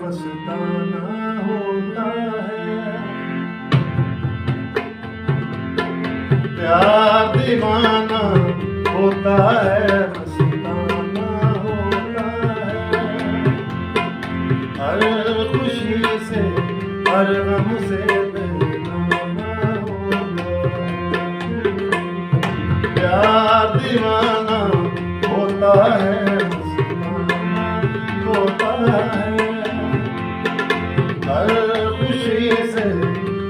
मस्ताना होता है। प्यार दीवाना होता है, मस्ताना होता है। हर खुशी से हर गम से बेगाना होता है। प्यार दीवाना होता है, मस्ताना होता है। हर खुशी से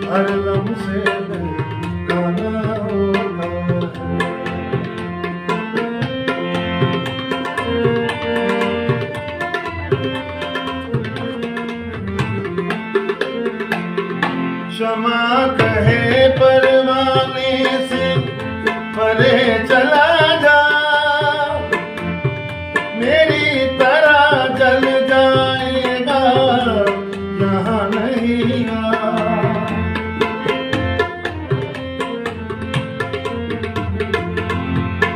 हर गम से बेगाना होता है। क्षमा कहे परवाने से परे चला जा, मेरी तरह जल जाएगा यहाँ नहीं आ।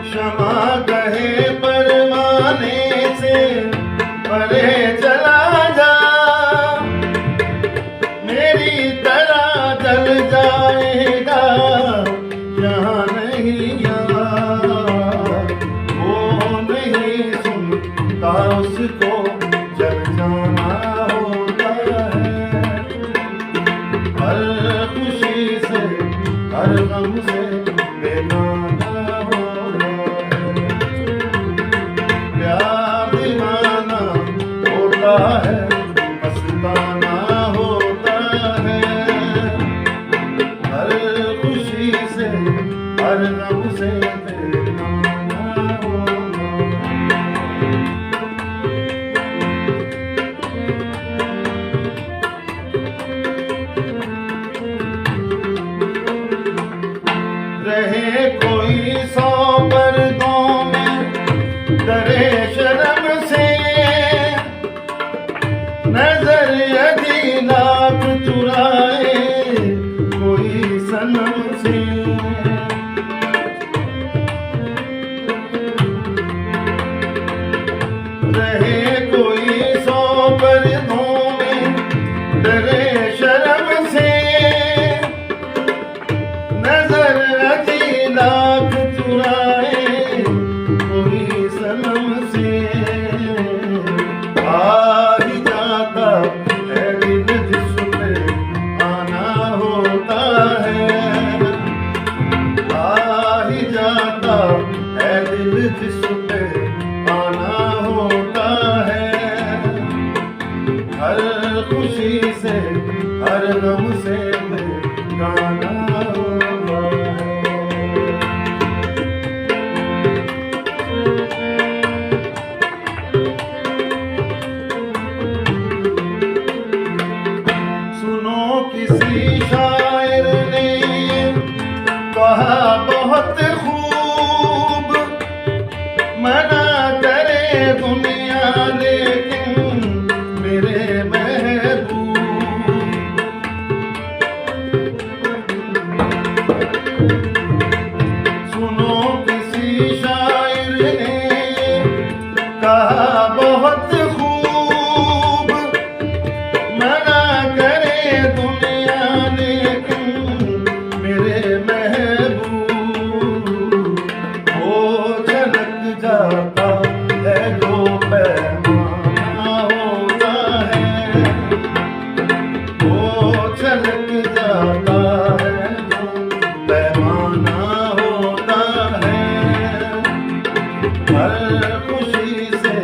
क्षमा कहे परवाने से परे चला जा, मेरी तरह जल जाएगा यहाँ नहीं आ। वो नहीं सुनता उसको जल जाना होता है। हर खुशी से हर गम से बेगाना होता है। प्यार दीवाना होता है, मस्ताना होता है। हर खुशी से हर गम से बेगाना होता है। रहे कोई 100 पर्दों में, डरे शर्म से, नजर यदि लाख चुराए कोई सनम से। रहे कोई 100 पर्दों में, डरे शर्म से, नजर यदि लाख चुराए कोई सनम से। आ ही जाता है दिल जिसपे आना होता है। आ ही जाता है दिल जिसपे आना होता है। हर खुशी से हर गम से बेगाना होता है। सुनो किसी शायर ने कहा बहुत खूब, मना करे दुनिया लेकिन मेरे महबूब। सुनो किसी शायर ने कहा बहुत खूब, मना करे दुनिया लेकिन मेरे महबूब। वो झलक जाता है जो पैमाना होता है। वो झलक जाता है जो पैमाना होता है। हर खुशी से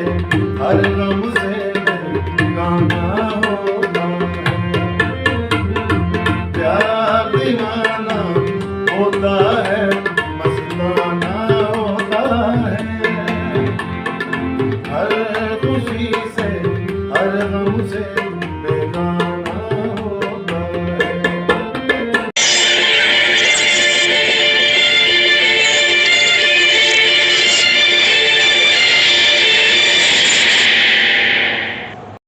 हर गम से बेगाना होता है। प्यार दीवाना होता है, मस्ताना होता है। हर खुशी से हर गम से